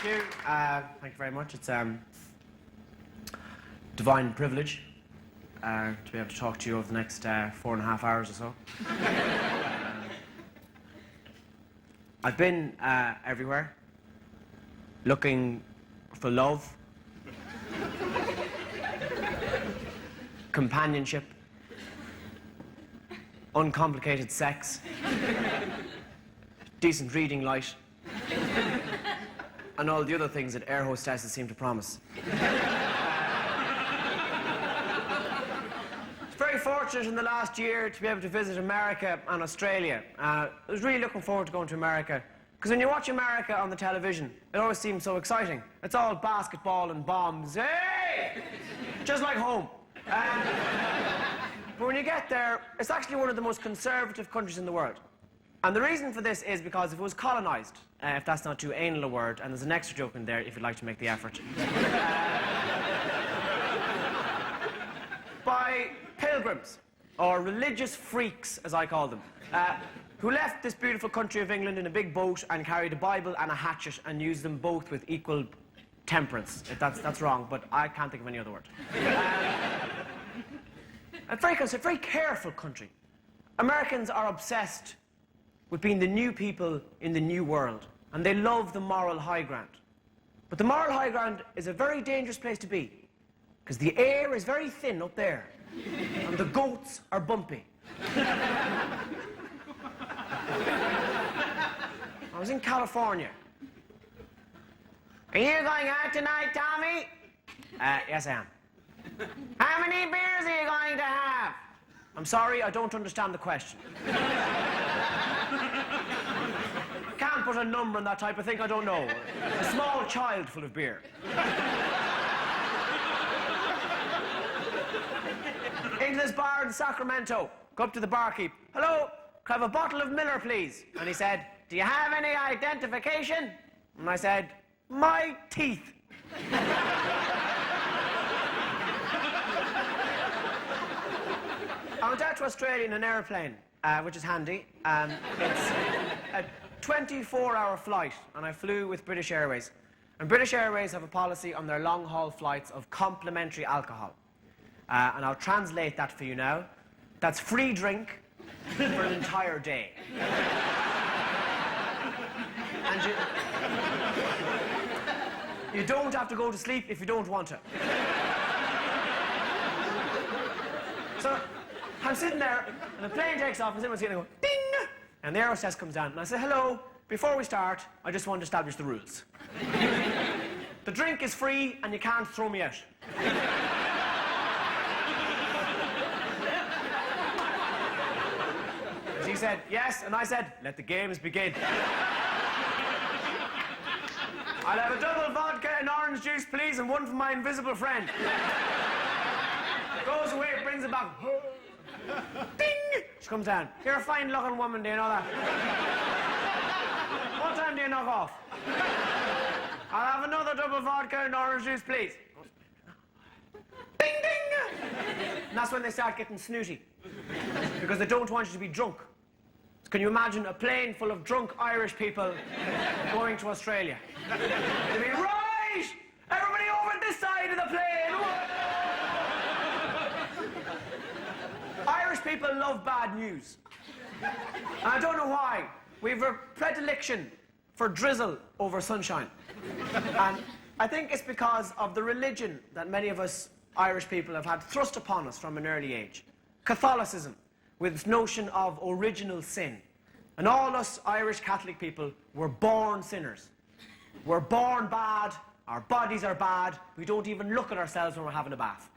Thank you. Thank you very much. It's divine privilege to be able to talk to you over the next 4.5 hours or so. I've been everywhere, looking for love, companionship, uncomplicated sex, decent reading light, and all the other things that air hostesses seem to promise. It's very fortunate in the last year to be able to visit America and Australia. I was really looking forward to going to America, because when you watch America on the television, it always seems so exciting. It's all basketball and bombs. Hey! Just like home. But when you get there, it's actually one of the most conservative countries in the world. And the reason for this is because if it was colonized, if that's not too anal a word, and there's an extra joke in there if you'd like to make the effort, by pilgrims, or religious freaks, as I call them, who left this beautiful country of England in a big boat and carried a Bible and a hatchet and used them both with equal temperance. That's wrong, but I can't think of any other word. It's a very careful country. Americans are obsessed with being the new people in the new world, and they love the moral high ground. But the moral high ground is a very dangerous place to be, because the air is very thin up there, and the goats are bumpy. I was in California. Are you going out tonight, Tommy? Yes, I am. How many beers are you going to have? I'm sorry, I don't understand the question. Can't put a number on that type of thing, I don't know. A small child full of beer. Into this bar in Sacramento. Go up to the barkeep. Hello, can I have a bottle of Miller, please? And he said, do you have any identification? And I said, my teeth. I went out to Australia in an airplane, which is handy. It's a 24-hour flight, and I flew with British Airways. And British Airways have a policy on their long-haul flights of complimentary alcohol. And I'll translate that for you now. That's free drink for an entire day. And you don't have to go to sleep if you don't want to. So I'm sitting there, and the plane takes off, and someone's sitting there going, ding! And the air hostess comes down, and I say, hello, before we start, I just want to establish the rules. The drink is free, and you can't throw me out. She said, yes, and I said, let the games begin. I'll have a double vodka and orange juice, please, and one for my invisible friend. Goes away, brings it back. Ding! She comes down. You're a fine-looking woman, do you know that? What time do you knock off? I'll have another double vodka and orange juice, please. Ding, ding! And that's when they start getting snooty. Because they don't want you to be drunk. Can you imagine a plane full of drunk Irish people going to Australia? They'd be, right! Everybody over this side of the plane! Irish people love bad news. And I don't know why. We have a predilection for drizzle over sunshine. And I think it's because of the religion that many of us Irish people have had thrust upon us from an early age. Catholicism, with its notion of original sin. And all us Irish Catholic people were born sinners. We're born bad, our bodies are bad, we don't even look at ourselves when we're having a bath.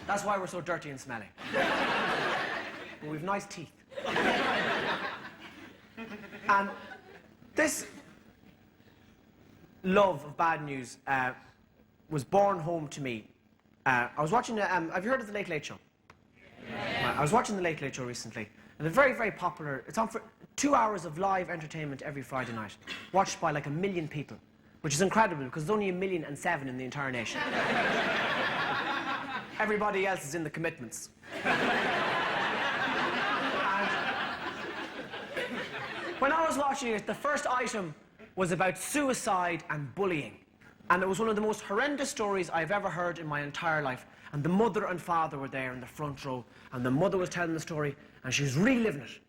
That's why we're so dirty and smelly. But we've nice teeth. And this love of bad news was born home to me. I was watching, have you heard of The Late Late Show? Yeah. I was watching The Late Late Show recently, and they're very, very popular. It's on for 2 hours of live entertainment every Friday night, watched by like 1 million people, which is incredible because there's only 1,000,007 in the entire nation. Everybody else is in the commitments. When I was watching it, the first item was about suicide and bullying. And it was one of the most horrendous stories I've ever heard in my entire life. And the mother and father were there in the front row, and the mother was telling the story, and she was reliving it.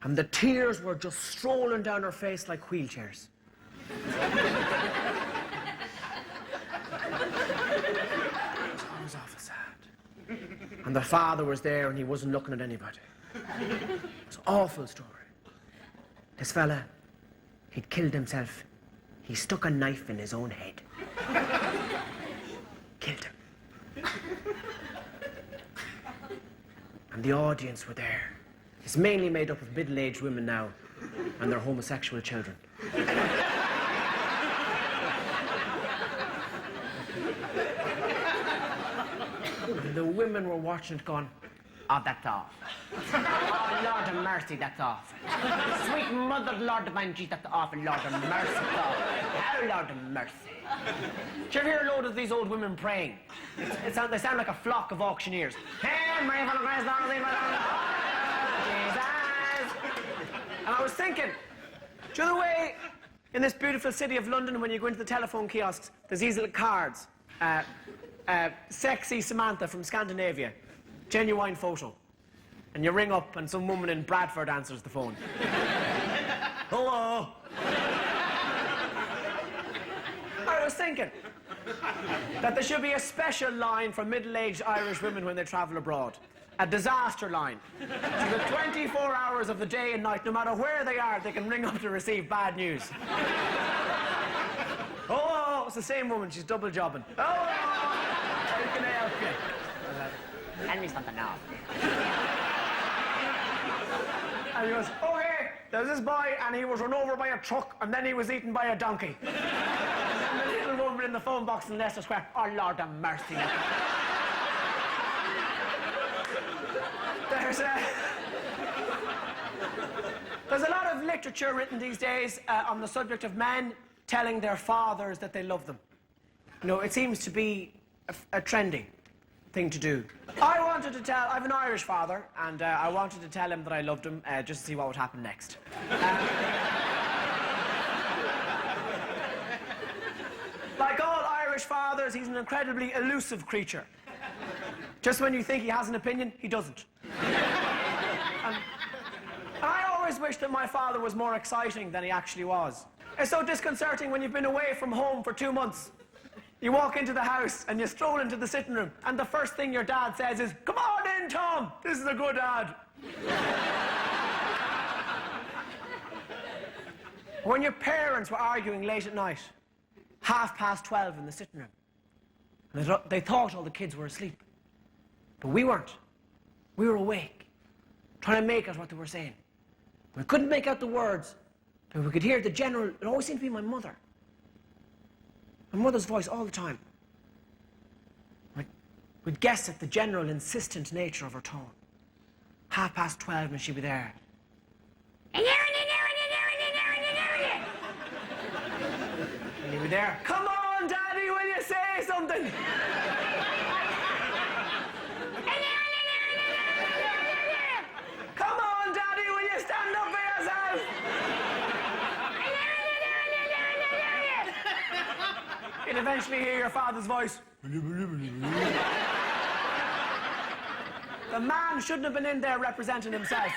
And the tears were just strolling down her face like wheelchairs. It was awful sad. And the father was there, and he wasn't looking at anybody. It was an awful story. This fella, he'd killed himself. He stuck a knife in his own head. Killed him. And the audience were there. It's mainly made up of middle-aged women now and their homosexual children. And the women were watching it going, oh, that's awful. Oh, Lord of mercy, that's awful. Sweet mother, Lord divine, Jesus, that's awful. Lord of mercy, oh, Lord of mercy. Do you ever hear a load of these old women praying? They sound like a flock of auctioneers. Hey, Mary, for the Christ, Lord, Jesus. And I was thinking, do you know the way in this beautiful city of London, when you go into the telephone kiosks, there's these little cards. Sexy Samantha from Scandinavia. Genuine photo. And you ring up and some woman in Bradford answers the phone. Hello. I was thinking that there should be a special line for middle-aged Irish women when they travel abroad. A disaster line. So that 24 hours of the day and night, no matter where they are, they can ring up to receive bad news. Oh, it's the same woman. She's double jobbing. Oh, how can I help you? Tell me something now. And he goes, okay, there's this boy, and he was run over by a truck, and then he was eaten by a donkey. And the little woman in the phone box in Leicester Square, oh, Lord have mercy. There's a lot of literature written these days on the subject of men telling their fathers that they love them. You know, it seems to be a trendy thing to do. I have an Irish father, and I wanted to tell him that I loved him just to see what would happen next. Like all Irish fathers, he's an incredibly elusive creature. Just when you think he has an opinion, he doesn't. And I always wish that my father was more exciting than he actually was. It's so disconcerting when you've been away from home for 2 months. You walk into the house and you stroll into the sitting room, and the first thing your dad says is, come on in, Tom, this is a good ad. When your parents were arguing late at night, 12:30 in the sitting room, and they thought all the kids were asleep. But we weren't. We were awake, trying to make out what they were saying. We couldn't make out the words, but we could hear the general. It always seemed to be my mother. My mother's voice all the time. We'd guess at the general insistent nature of her tone. 12:30 and she'd be there. And he'd be there. Come on, Daddy, will you say something? Come on, Daddy, will you stand up for yourself? You'd eventually hear your father's voice. The man shouldn't have been in there representing himself.